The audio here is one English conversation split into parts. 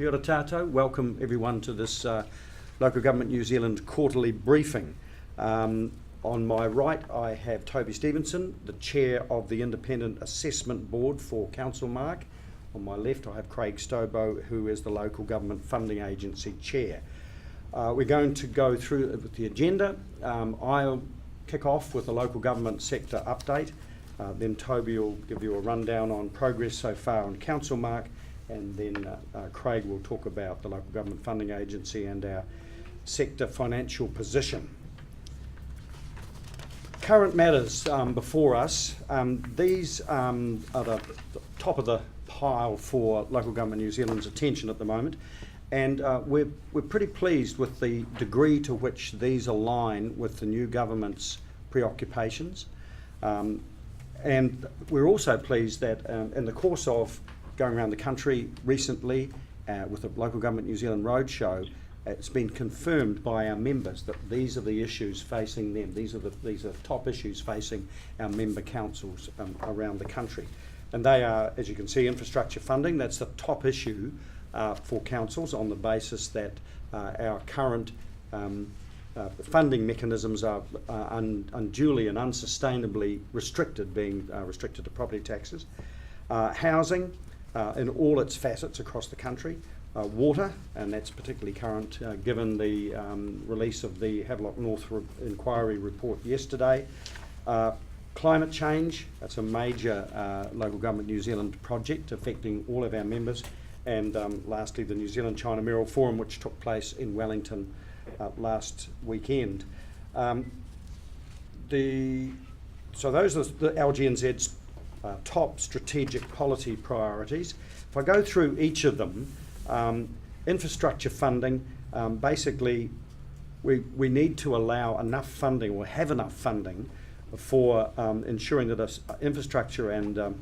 Kia ora tātou. Welcome everyone to this Local Government New Zealand quarterly briefing. On my right I have Toby Stevenson, the Chair of the Independent Assessment Board for Council Mark. On my left I have Craig Stobo, who is the Local Government Funding Agency Chair. We're going to go through with the agenda. I'll kick off with the local government sector update. Then Toby will give you a rundown on progress so far on Council Mark, and then Craig will talk about the Local Government Funding Agency and our sector financial position. Current matters before us. These are the top of the pile for Local Government New Zealand's attention at the moment, and we're pretty pleased with the degree to which these align with the new government's preoccupations. And we're also pleased that in the course of going around the country recently with the Local Government New Zealand Roadshow, it's been confirmed by our members that these are the issues facing them. These are top issues facing our member councils around the country. And they are, as you can see, infrastructure funding. That's the top issue for councils, on the basis that our current funding mechanisms are unduly and unsustainably restricted, being restricted to property taxes. Housing in all its facets across the country. Water, and that's particularly current given the release of the Havelock North inquiry report yesterday. Climate change, that's a major Local Government New Zealand project affecting all of our members. And lastly, the New Zealand-China Mayoral Forum, which took place in Wellington last weekend. So those are the Lgnz's top strategic policy priorities. If I go through each of them, infrastructure funding, basically we need to allow enough funding, or have enough funding, for ensuring that infrastructure and the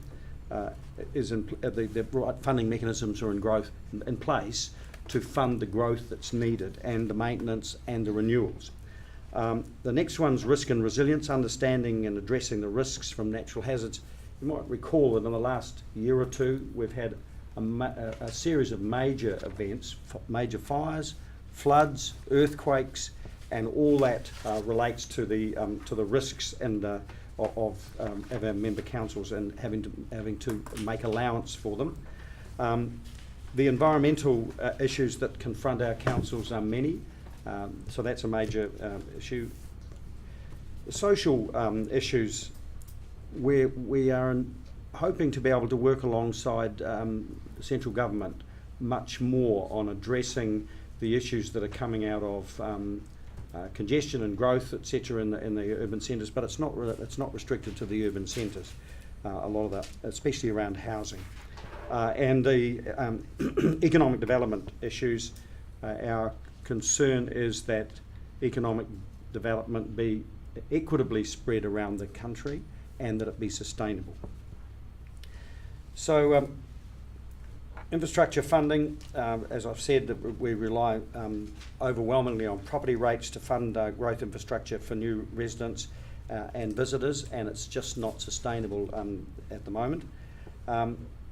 right funding mechanisms are in place to fund the growth that's needed, and the maintenance and the renewals. The next one's risk and resilience, understanding and addressing the risks from natural hazards. You might recall that in the last year or two we've had a series of major events, major fires, floods, earthquakes, and all that relates to the risks and of our member councils, and having to make allowance for them. The environmental issues that confront our councils are many, so that's a major issue. The social issues, we are hoping to be able to work alongside central government much more on addressing the issues that are coming out of congestion and growth, etc., in the urban centres, but it's not restricted to the urban centres. A lot of that, especially around housing. And the economic development issues, our concern is that economic development be equitably spread around the country, and that it be sustainable. So infrastructure funding, as I've said, that we rely overwhelmingly on property rates to fund growth infrastructure for new residents and visitors, and it's just not sustainable at the moment.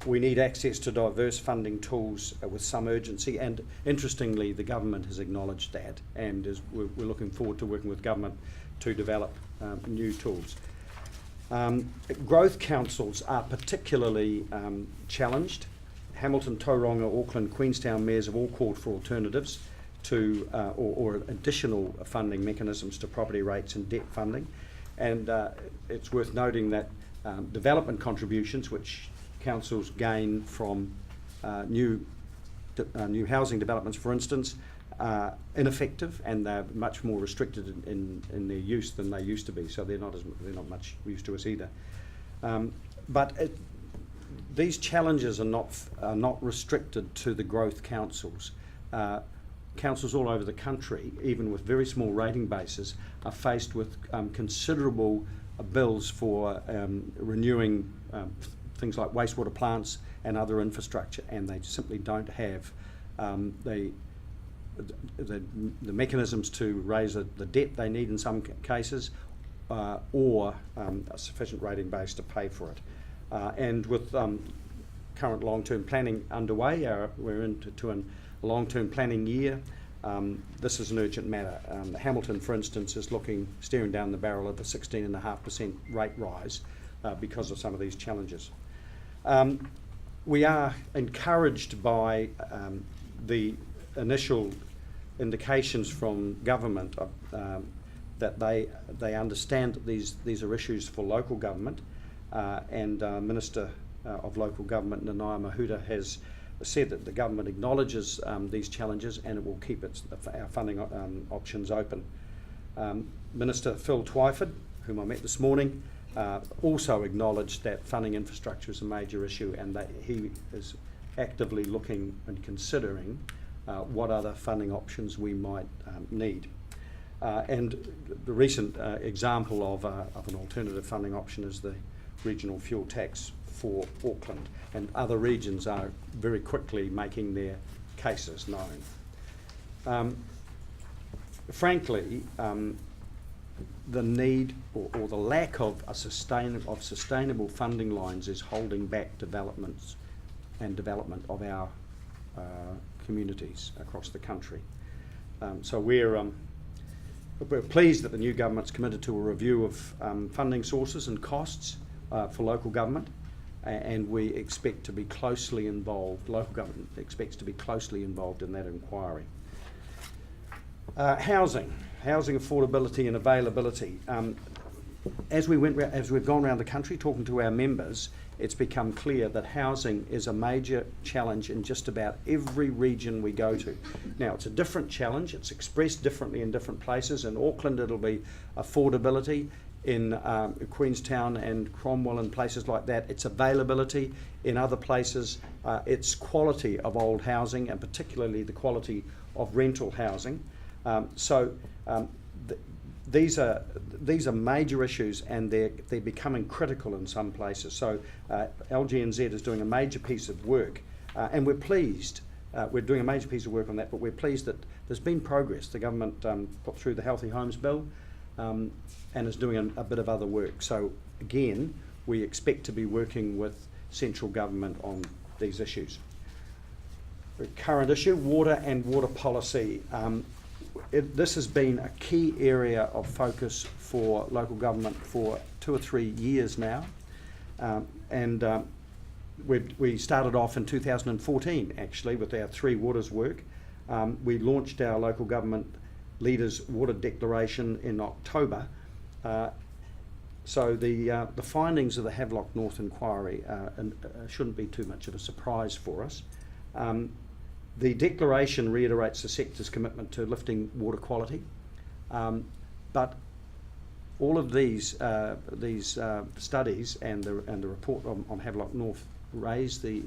We need access to diverse funding tools with some urgency, and interestingly the government has acknowledged that, and we're looking forward to working with government to develop new tools. Growth councils are particularly challenged. Hamilton, Tauranga, Auckland, Queenstown mayors have all called for alternatives to or additional funding mechanisms to property rates and debt funding, and it's worth noting that development contributions, which councils gain from new housing developments, for instance, are ineffective, and they're much more restricted in their use than they used to be. So they're not much use to us either. These challenges are not restricted to the growth councils. Councils all over the country, even with very small rating bases, are faced with considerable bills for renewing things like wastewater plants and other infrastructure, and they simply don't have the mechanisms to raise the debt they need in some cases, or a sufficient rating base to pay for it. And with current long-term planning underway, we're into long-term planning year, this is an urgent matter. Hamilton, for instance, is staring down the barrel of a 16.5% rate rise because of some of these challenges. We are encouraged by the initial indications from government that they understand that these are issues for local government, and Minister of Local Government Nanaia Mahuta has said that the government acknowledges these challenges and it will keep our funding options open. Minister Phil Twyford, whom I met this morning, also acknowledged that funding infrastructure is a major issue and that he is actively looking and considering what other funding options we might need. And the recent example of an alternative funding option is the regional fuel tax for Auckland, and other regions are very quickly making their cases known. Frankly, the need or the lack of sustainable funding lines is holding back development of our communities across the country. So we're pleased that the new government's committed to a review of funding sources and costs for local government, and we expect to be closely involved. Local government expects to be closely involved in that inquiry. Housing affordability and availability. As we've gone around the country talking to our members, it's become clear that housing is a major challenge in just about every region we go to. Now, it's a different challenge. It's expressed differently in different places. In Auckland, it'll be affordability. In Queenstown and Cromwell and places like that, it's availability. In other places, it's quality of old housing, and particularly the quality of rental housing. These are major issues, and they're becoming critical in some places. So Lgnz is doing a major piece of work, and we're pleased. We're doing a major piece of work on that, but we're pleased that there's been progress. The government put through the Healthy Homes Bill and is doing a bit of other work. So again, we expect to be working with central government on these issues. The current issue, water and water policy. This has been a key area of focus for local government for 2 or 3 years now, and we started off in 2014 actually with our Three Waters work. We launched our local government leaders water declaration in October. So the findings of the Havelock North inquiry shouldn't be too much of a surprise for us. The declaration reiterates the sector's commitment to lifting water quality, but all of these studies and the report on Havelock North raise the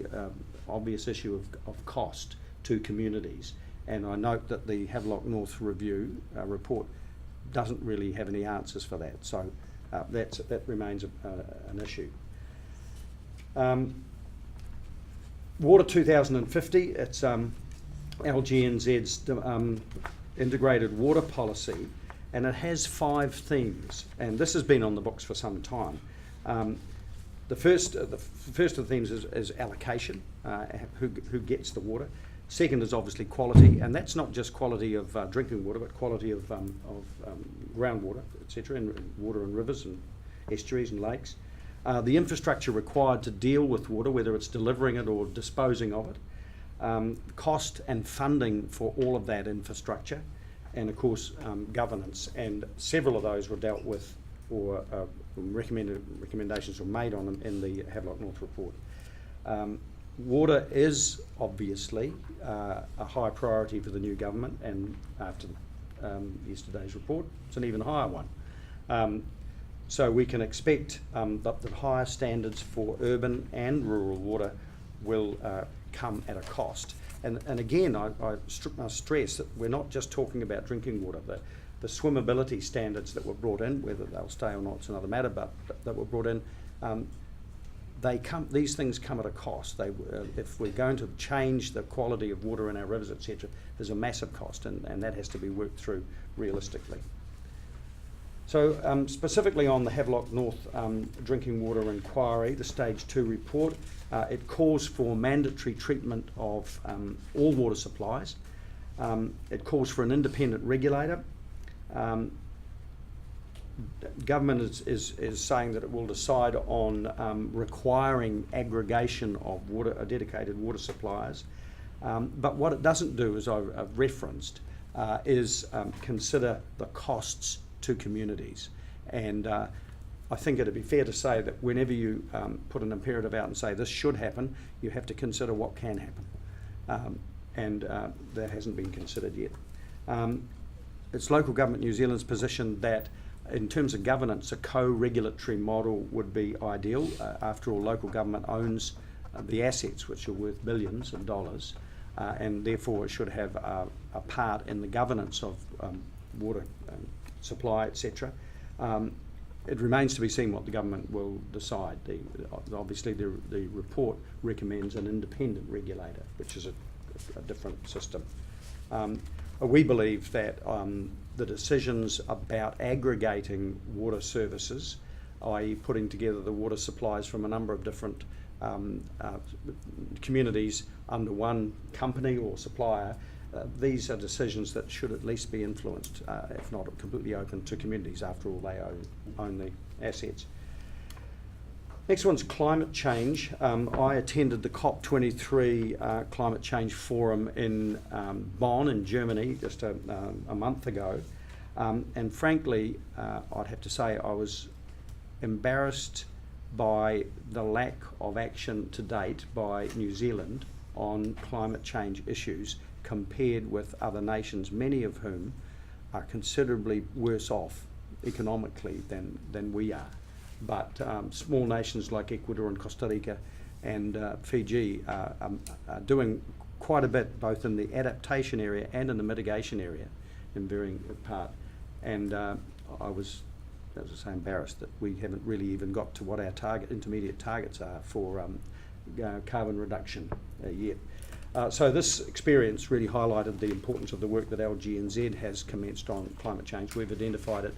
obvious issue of cost to communities. And I note that the Havelock North review report doesn't really have any answers for that. So that remains an issue. Water 2050, it's Lgnz's integrated water policy, and it has 5 themes, and this has been on the books for some time. The first of the themes is allocation, who gets the water. Second is obviously quality, and that's not just quality of drinking water, but quality of groundwater, etc., and water in rivers and estuaries and lakes. The infrastructure required to deal with water, whether it's delivering it or disposing of it, cost and funding for all of that infrastructure, and of course governance. And several of those were dealt with, or recommendations were made on them in the Havelock North report. Water is obviously a high priority for the new government, and after yesterday's report, it's an even higher one. So we can expect that the higher standards for urban and rural water will come at a cost. And again, I must stress that we're not just talking about drinking water. The swimmability standards that were brought in, whether they'll stay or not, it's another matter, but that were brought in, these things come at a cost. If we're going to change the quality of water in our rivers, etc., there's a massive cost, and that has to be worked through realistically. So specifically on the Havelock North drinking water inquiry, the Stage 2 report, it calls for mandatory treatment of all water supplies. It calls for an independent regulator. Government is saying that it will decide on requiring aggregation of water, dedicated water suppliers. But what it doesn't do, as I've referenced, is consider the costs to communities. And I think it'd be fair to say that whenever you put an imperative out and say this should happen, you have to consider what can happen. And that hasn't been considered yet. It's Local Government New Zealand's position that in terms of governance, a co-regulatory model would be ideal. After all, local government owns the assets, which are worth billions of dollars, and therefore it should have a part in the governance of water supply, etc. It remains to be seen what the government will decide. Obviously, the report recommends an independent regulator, which is a different system. We believe that the decisions about aggregating water services, i.e. putting together the water supplies from a number of different communities under one company or supplier, these are decisions that should at least be influenced, if not completely open to communities. After all, they own the assets. Next one's climate change. I attended the COP23 Climate Change Forum in Bonn in Germany just a month ago. And frankly, I'd have to say I was embarrassed by the lack of action to date by New Zealand on climate change issues compared with other nations, many of whom are considerably worse off economically than we are. But small nations like Ecuador and Costa Rica and Fiji are doing quite a bit, both in the adaptation area and in the mitigation area in varying part. And I was, as I say, embarrassed that we haven't really even got to what our intermediate targets are for carbon reduction yet. So this experience really highlighted the importance of the work that Lgnz has commenced on climate change. We've identified it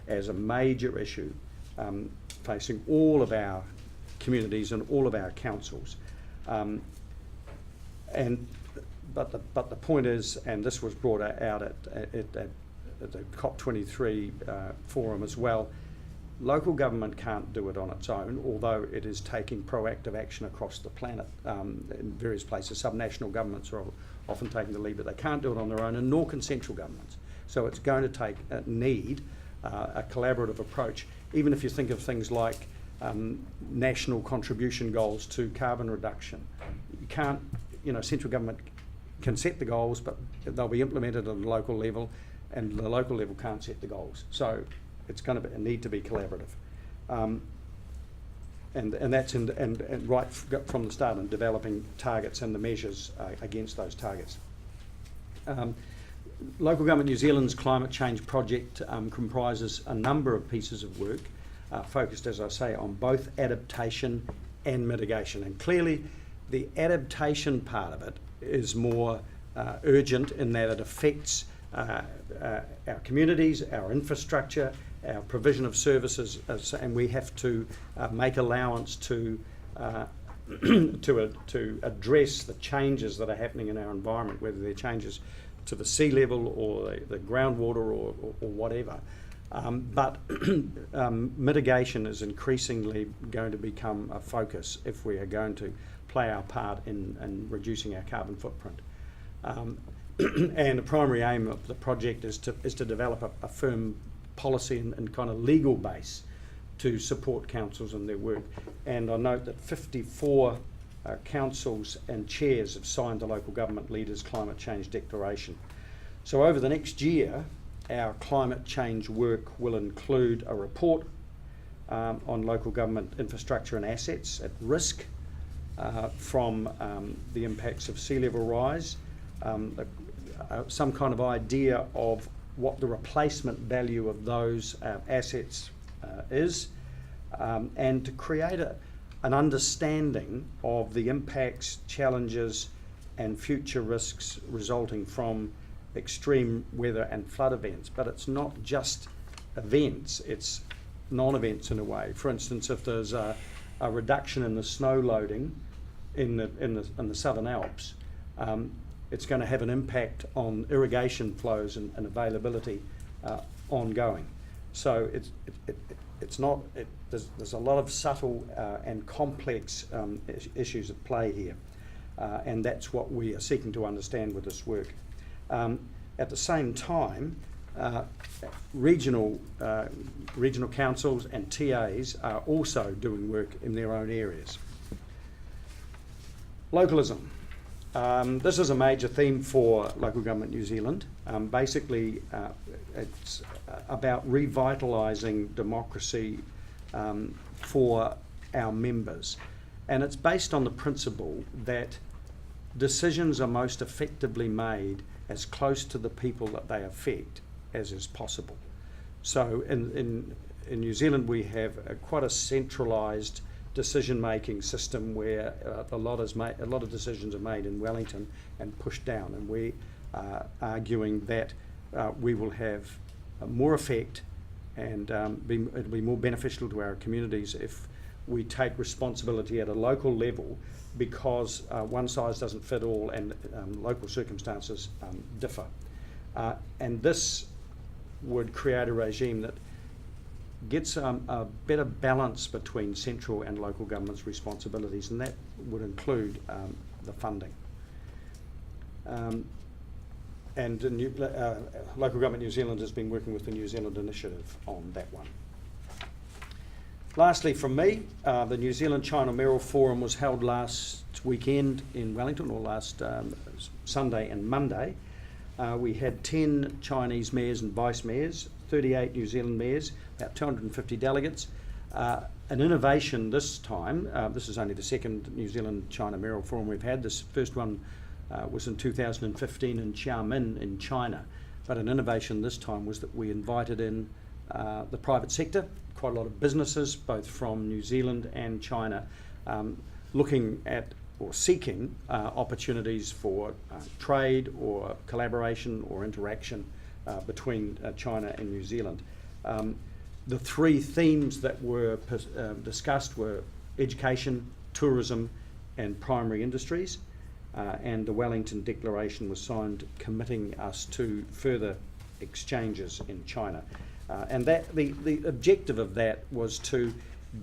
as a major issue facing all of our communities and all of our councils. But the point is, and this was brought out at the COP23 forum as well, local government can't do it on its own, although it is taking proactive action across the planet in various places. Subnational governments are often taking the lead, but they can't do it on their own, and nor can central governments. So it's going to take a collaborative approach. Even if you think of things like national contribution goals to carbon reduction, you can't, central government can set the goals, but they'll be implemented at the local level, and the local level can't set the goals. So it's going to need to be collaborative, and that's and right from the start in developing targets and the measures against those targets. Local Government New Zealand's climate change project comprises a number of pieces of work focused, as I say, on both adaptation and mitigation. And clearly, the adaptation part of it is more urgent in that it affects our communities, our infrastructure, our provision of services, and we have to make allowance to address the changes that are happening in our environment, whether they're changes to the sea level or the groundwater or whatever. But mitigation is increasingly going to become a focus if we are going to play our part in reducing our carbon footprint. And the primary aim of the project is to develop a firm policy and kind of legal base to support councils in their work. And I note that 54 councils and chairs have signed the Local Government Leaders Climate Change Declaration. So over the next year, our climate change work will include a report on local government infrastructure and assets at risk from the impacts of sea level rise, some kind of idea of what the replacement value of those assets is, and to create an understanding of the impacts, challenges and future risks resulting from extreme weather and flood events. But it's not just events, it's non-events in a way. For instance, if there's a reduction in the snow loading in the Southern Alps, it's going to have an impact on irrigation flows and availability ongoing. So there's a lot of subtle and complex issues at play here, and that's what we are seeking to understand with this work. At the same time, regional councils and TAs are also doing work in their own areas. Localism. This is a major theme for Local Government New Zealand. Basically, it's about revitalising democracy for our members. And it's based on the principle that decisions are most effectively made as close to the people that they affect as is possible. So in New Zealand, we have quite a centralised decision-making system where a lot of decisions are made in Wellington and pushed down, and we are arguing that we will have more effect and it'll be more beneficial to our communities if we take responsibility at a local level, because one size doesn't fit all and local circumstances differ. And this would create a regime that gets a better balance between central and local government's responsibilities, and that would include the funding. Local Government New Zealand has been working with the New Zealand Initiative on that one. Lastly, from me, the New Zealand-China Mayoral Forum was held last weekend in Wellington, or last Sunday and Monday. We had 10 Chinese mayors and vice mayors, 38 New Zealand mayors, about 250 delegates. An innovation this time, this is only the second New Zealand-China Mayoral Forum we've had. This first one was in 2015 in Xiamen in China. But an innovation this time was that we invited in the private sector, quite a lot of businesses, both from New Zealand and China, looking at or seeking opportunities for trade or collaboration or interaction between China and New Zealand. The three themes that were discussed were education, tourism, and primary industries, and the Wellington Declaration was signed committing us to further exchanges in China. And that the objective of that was to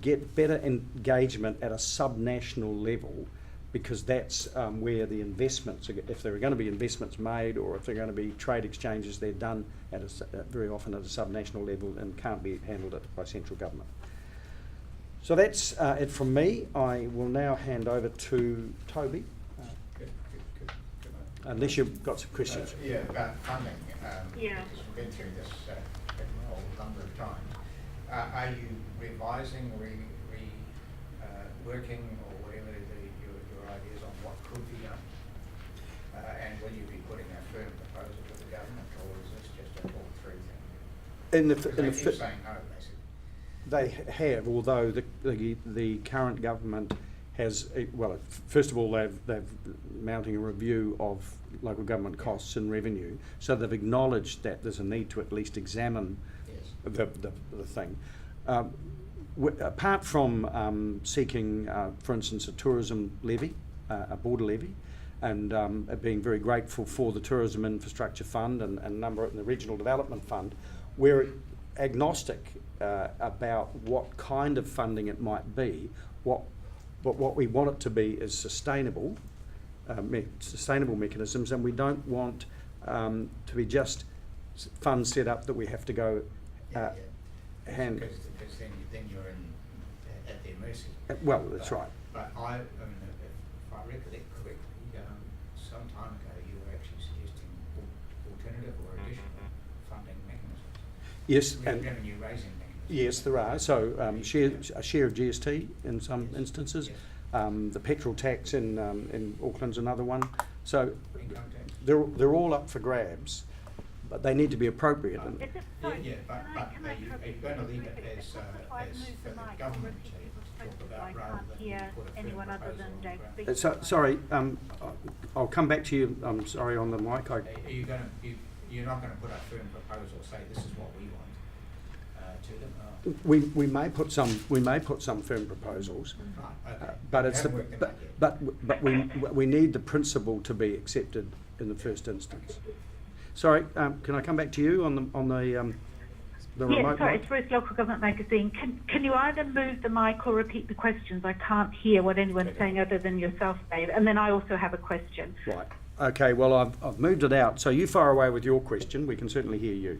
get better engagement at a subnational level, because that's where the investments, if there are going to be investments made or if there are going to be trade exchanges, they're done at very often at a subnational level and can't be handled by central government. So that's it from me. I will now hand over to Toby. Unless you've got some questions. Yeah, about funding. Because we've been through this a number of times. Are you revising, working, or whatever your ideas on what could be done? And will you be putting a firm proposal to the government, or is this just a talk-through thing? They keep saying no, basically. They have, although the current government has, well, first of all, they've mounting a review of local government costs and revenue, so they've acknowledged that there's a need to at least examine the thing. Apart from seeking, for instance, a tourism levy, a border levy, and being very grateful for the Tourism Infrastructure Fund and the Regional Development Fund, we're agnostic about what kind of funding it might be. But what we want it to be is sustainable mechanisms, and we don't want to be just funds set up that we have to go hand. Because then you're at their mercy. Well, that's right. But if I recollect correctly, some time ago you were actually suggesting alternative or additional funding mechanisms. Yes, and revenue raising mechanisms. Yes, there are. So a share of GST in some instances. Yes. The petrol tax in Auckland's another one. So income tax. They're all up for grabs, but they need to be appropriate. But are you going to leave it as for the government to talk about rather than put a firm proposal on? Sorry, I'll come back to you. I'm sorry on the mic. You're not going to put a firm proposal, say this is what we want. to them? We may put some firm proposals, Right, okay. but You it's haven't worked them out yet. but we need the principle to be accepted in the first instance. Sorry, can I come back to you on the remote? Yes, sorry, mic? it's Ruth, Local Government Magazine. Can you either move the mic or repeat the questions? I can't hear what anyone's saying other than yourself, Dave. And then I also have a question. Right. Okay. Well, I've moved it out. So you fire away with your question. We can certainly hear you.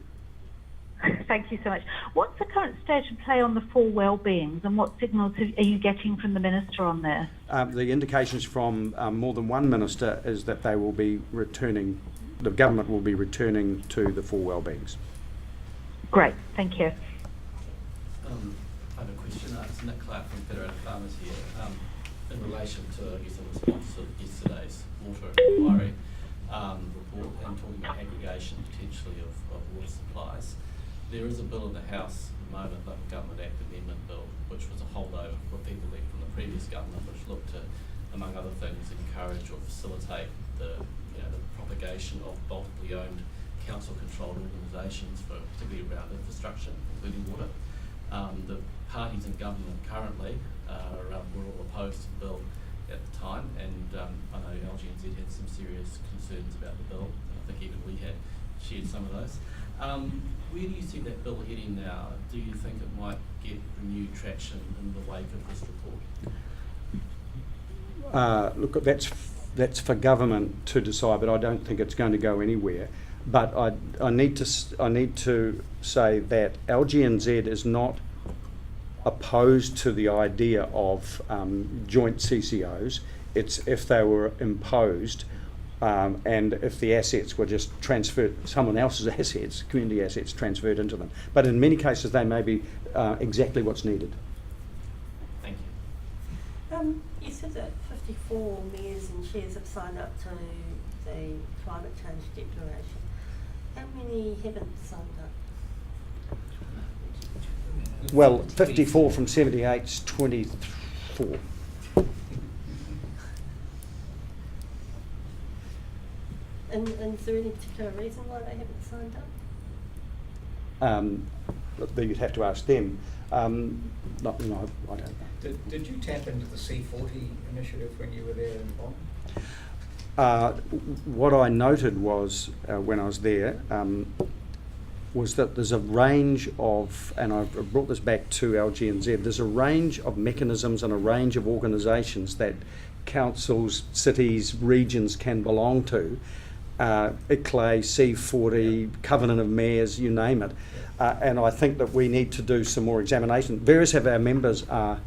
Thank you so much. What's the current state of play on the full well-beings, and what signals are you getting from the Minister on this? The indications from more than one minister is that they will be returning, the government will be returning to the full wellbeings. Great, thank you. I have a question. It's Nick Clark from Federated Farmers here. In relation to, I guess, a response to yesterday's water inquiry report and talking about aggregation potentially of water supplies, there is a bill in the House at the moment, Local Government Act Amendment Bill, which was a holdover repeatedly from the previous government, which looked to, among other things, encourage or facilitate the propagation of multiply owned council-controlled organisations, for particularly around infrastructure, including water. The parties in government currently were all opposed to the bill at the time, and I know Lgnz had some serious concerns about the bill, and I think even we had shared some of those. Where do you see that bill heading now? Do you think it might get renewed traction in the wake of this report? Look, that's for government to decide, but I don't think it's going to go anywhere. But I need to say that Lgnz is not opposed to the idea of joint CCOs. It's if they were imposed, and if the assets were just transferred, someone else's assets, community assets, transferred into them. But in many cases, they may be exactly what's needed. Thank you. You said that 54 mayors and chairs have signed up to the climate change declaration. How many haven't signed up? Well, 54 from 78 is 24. And is there any particular reason why they haven't signed up? You'd have to ask them. No, I don't know. Did you tap into the C40 initiative when you were there in Bond? What I noted was, when I was there, was that there's a range of, and I've brought this back to Lgnz, there's a range of mechanisms and a range of organisations that councils, cities, regions can belong to. ICLAI, C40, Covenant of Mayors, you name it. And I think that we need to do some more examination. Various of our members are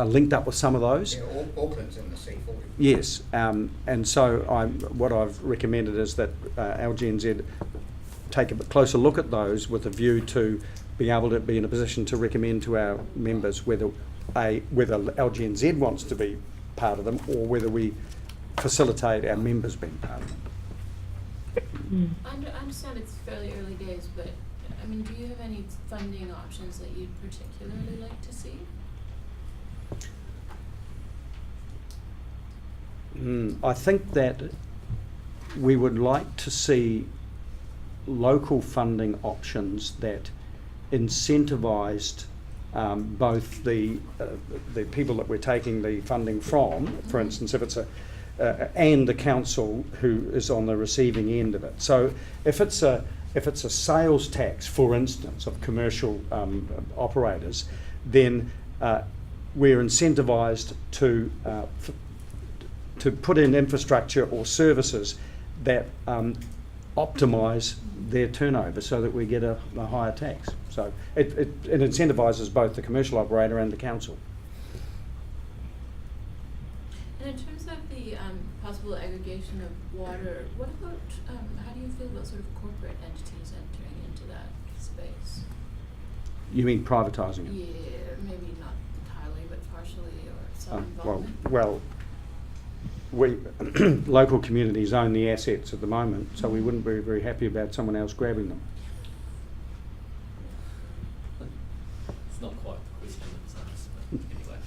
linked up with some of those. Yeah, Auckland's in the C40. Yes, and so what I've recommended is that Lgnz take a closer look at those with a view to being able to be in a position to recommend to our members whether Lgnz wants to be part of them or whether we facilitate our members being part of them. I understand it's fairly early days, but I mean, do you have any funding options that you'd particularly like to see? I think that we would like to see local funding options that incentivised both the people that we're taking the funding from, for instance, if it's and the council who is on the receiving end of it. So if it's a sales tax, for instance, of commercial operators, then we're incentivised to put in infrastructure or services that optimise their turnover so that we get a higher tax. So it incentivises both the commercial operator and the council. And in terms of the possible aggregation of water, what about, how do you feel about sort of corporate entities entering into that space? You mean privatising it? Yeah, maybe not entirely, but partially, or some involvement. Well, we local communities own the assets at the moment, so we wouldn't be very happy about someone else grabbing them. It's not quite the question that's asked, but anyway.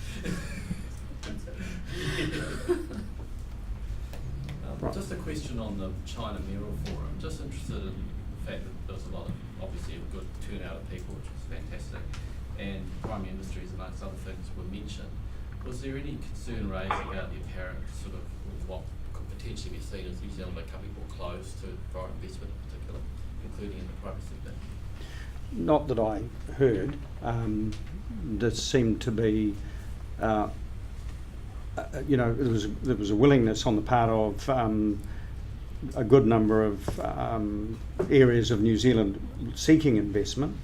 Right. Just a question on the China Mayoral Forum. Just interested in the the fact that there was a lot of, obviously, a good turnout of people, which was fantastic, and primary industries, amongst other things, were mentioned. Was there any concern raised about the apparent sort of what could potentially be seen as New Zealand becoming more closed to foreign investment in particular, including in the private sector? Not that I heard. There seemed to be, there was a willingness on the part of a good number of areas of New Zealand seeking investment,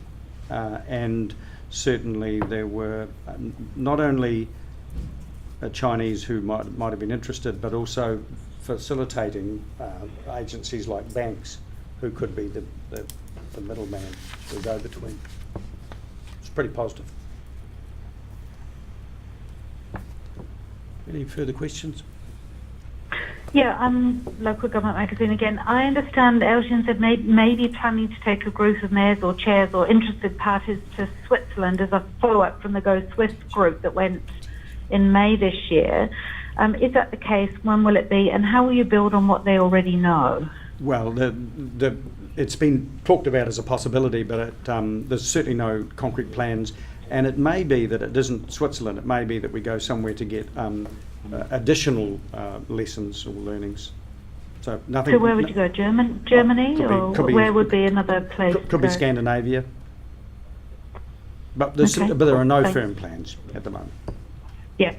and certainly there were not only Chinese who might have been interested, but also facilitating agencies like banks who could be the middleman, the go-between. It's pretty positive. Any further questions? Yeah, Local Government Magazine again. I understand Lgnz said maybe planning to take a group of mayors or chairs or interested parties to Switzerland as a follow-up from the Go Swiss group that went in May this year. Is that the case? When will it be? And how will you build on what they already know? Well, it's been talked about as a possibility, but there's certainly no concrete plans. And it may be that it isn't Switzerland. It may be that we go somewhere to get additional lessons or learnings. So nothing. So where would you go? Germany, could be, where would be another place? Could be Scandinavia. But there are no firm plans at the moment. Yeah.